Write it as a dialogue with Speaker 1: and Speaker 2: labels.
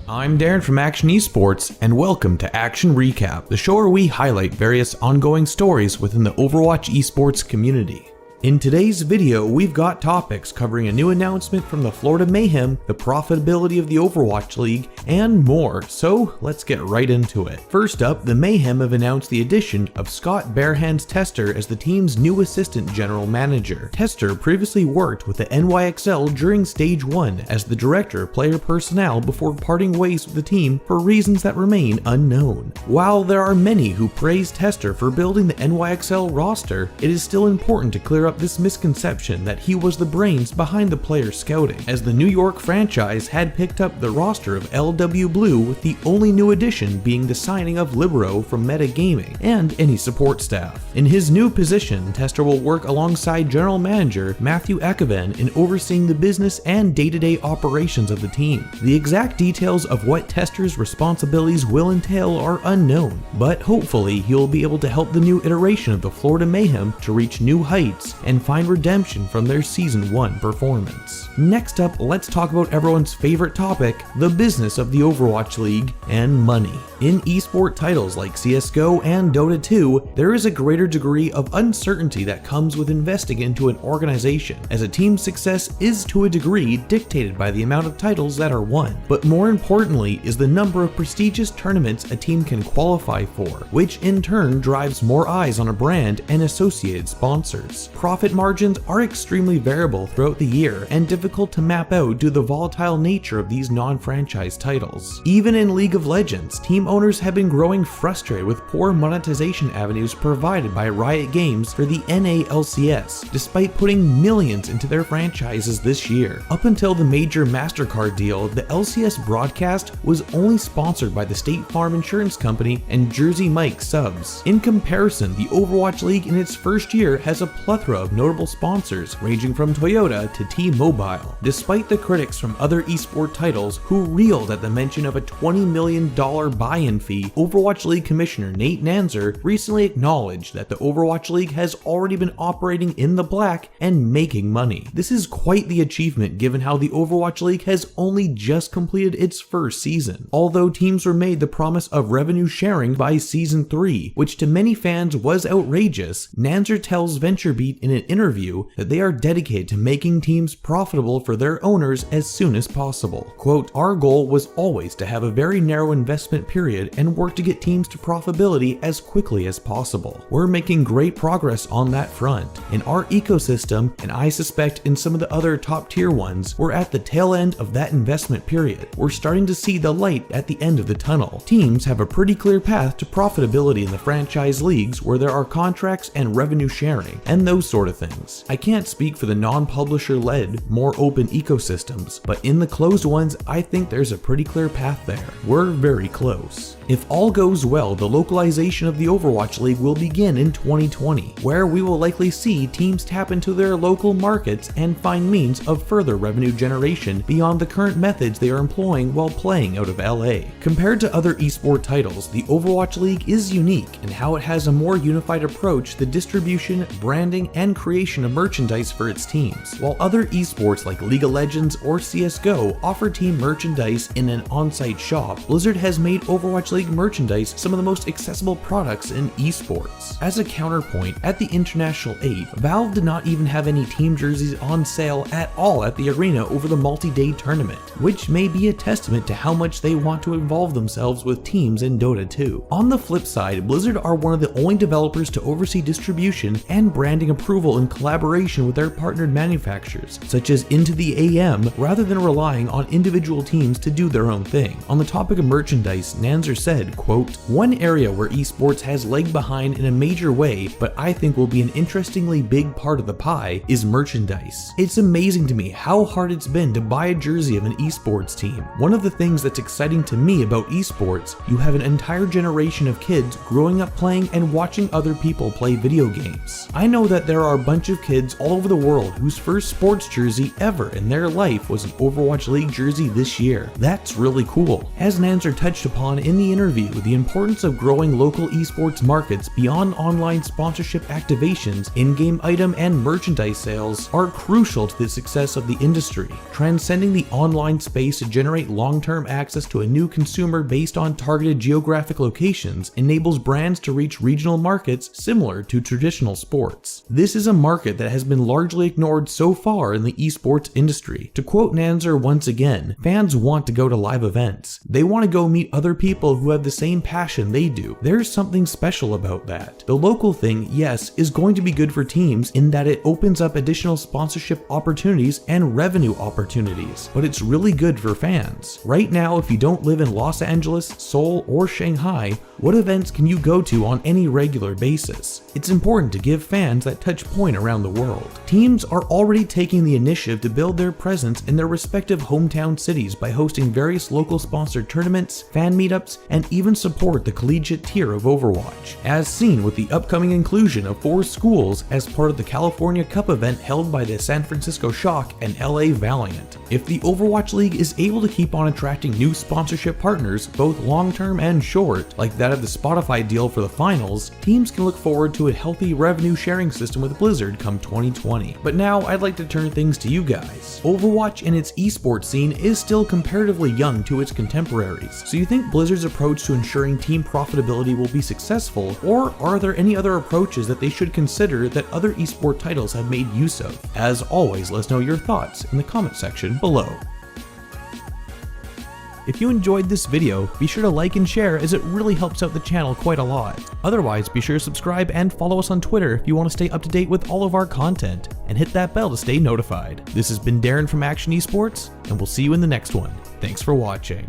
Speaker 1: I'm Darren from Akshon Esports, and welcome to Akshon Recap, the show where we highlight various ongoing stories within the Overwatch esports community. In today's video, we've got topics covering a new announcement from the Florida Mayhem, the profitability of the Overwatch League, and more, so let's get right into it. First up, the Mayhem have announced the addition of Scott Bearhands Tester as the team's new assistant general manager. Tester previously worked with the NYXL during Stage 1 as the director of player personnel before parting ways with the team for reasons that remain unknown. While there are many who praise Tester for building the NYXL roster, it is still important to clear up this misconception that he was the brains behind the player scouting, as the New York franchise had picked up the roster of LW Blue, with the only new addition being the signing of Libero from Meta Gaming and any support staff. In his new position, Tester will work alongside general manager Matthew Akaven in overseeing the business and day-to-day operations of the team. The exact details of what Tester's responsibilities will entail are unknown, but hopefully he'll be able to help the new iteration of the Florida Mayhem to reach new heights and find redemption from their Season 1 performance. Next up, let's talk about everyone's favorite topic, the business of the Overwatch League and money. In esport titles like CSGO and Dota 2, there is a greater degree of uncertainty that comes with investing into an organization, as a team's success is to a degree dictated by the amount of titles that are won, but more importantly is the number of prestigious tournaments a team can qualify for, which in turn drives more eyes on a brand and associated sponsors. Profit margins are extremely variable throughout the year and difficult to map out due to the volatile nature of these non-franchise titles. Even in League of Legends, team owners have been growing frustrated with poor monetization avenues provided by Riot Games for the NALCS, despite putting millions into their franchises this year. Up until the major MasterCard deal, the LCS broadcast was only sponsored by the State Farm Insurance Company and Jersey Mike subs. In comparison, the Overwatch League in its first year has a plethora of notable sponsors ranging from Toyota to T-Mobile. Despite the critics from other esport titles who reeled at the mention of a $20 million buy-in fee, Overwatch League Commissioner Nate Nanzer recently acknowledged that the Overwatch League has already been operating in the black and making money. This is quite the achievement given how the Overwatch League has only just completed its first season. Although teams were made the promise of revenue sharing by Season 3, which to many fans was outrageous, Nanzer tells VentureBeat in an interview that they are dedicated to making teams profitable for their owners as soon as possible. Quote, "Our goal was always to have a very narrow investment period and work to get teams to profitability as quickly as possible. We're making great progress on that front. In our ecosystem, and I suspect in some of the other top tier ones, we're at the tail end of that investment period. We're starting to see the light at the end of the tunnel. Teams have a pretty clear path to profitability in the franchise leagues where there are contracts and revenue sharing, and those sort of things. I can't speak for the non-publisher led, more open ecosystems, but in the closed ones, I think there's a pretty clear path there. We're very close." If all goes well, the localization of the Overwatch League will begin in 2020, where we will likely see teams tap into their local markets and find means of further revenue generation beyond the current methods they are employing while playing out of LA. Compared to other esport titles, the Overwatch League is unique in how it has a more unified approach to the distribution, branding, and creation of merchandise for its teams. While other esports like League of Legends or CSGO offer team merchandise in an on-site shop, Blizzard has made Overwatch League merchandise some of the most accessible products in esports. As a counterpoint, at the International 8, Valve did not even have any team jerseys on sale at all at the arena over the multi-day tournament, which may be a testament to how much they want to involve themselves with teams in Dota 2. On the flip side, Blizzard are one of the only developers to oversee distribution and branding approval in collaboration with their partnered manufacturers, such as Into the AM, rather than relying on individual teams to do their own thing. On the topic of merchandise, Nanzer said, quote, "One area where esports has lagged behind in a major way, but I think will be an interestingly big part of the pie, is merchandise. It's amazing to me how hard it's been to buy a jersey of an esports team. One of the things that's exciting to me about esports, you have an entire generation of kids growing up playing and watching other people play video games. I know that there are a bunch of kids all over the world whose first sports jersey ever in their life was an Overwatch League jersey this year. That's really cool. As Nanzer touched upon in the interview, the importance of growing local esports markets beyond online sponsorship activations, in-game item and merchandise sales are crucial to the success of the industry. Transcending the online space to generate long-term access to a new consumer based on targeted geographic locations enables brands to reach regional markets similar to traditional sports. This is a market that has been largely ignored so far in the esports industry. To quote Nanzer once again, fans want to go to live events. They want to go meet other people who have the same passion they do. There's something special about that. The local thing, yes, is going to be good for teams in that it opens up additional sponsorship opportunities and revenue opportunities, but it's really good for fans. Right now, if you don't live in Los Angeles, Seoul, or Shanghai, what events can you go to on any regular basis? It's important to give fans that touch point around the world. Teams are already taking the initiative to build their presence in their respective hometown cities by hosting various local sponsored tournaments, fan meetups, and even support the collegiate tier of Overwatch, as seen with the upcoming inclusion of 4 schools as part of the California Cup event held by the San Francisco Shock and LA Valiant. If the Overwatch League is able to keep on attracting new sponsorship partners, both long-term and short, like that of the Spotify deal for the finals, teams can look forward to a healthy revenue sharing system with Blizzard come 2020. But now I'd like to turn things to you guys. Overwatch and its esports scene is still comparatively young to its contemporaries, so you think Blizzard's approach to ensuring team profitability will be successful, or are there any other approaches that they should consider that other esport titles have made use of? As always, let us know your thoughts in the comment section below. If you enjoyed this video, be sure to like and share as it really helps out the channel quite a lot. Otherwise, be sure to subscribe and follow us on Twitter if you want to stay up to date with all of our content, and hit that bell to stay notified. This has been Darren from Akshon Esports, and we'll see you in the next one. Thanks for watching.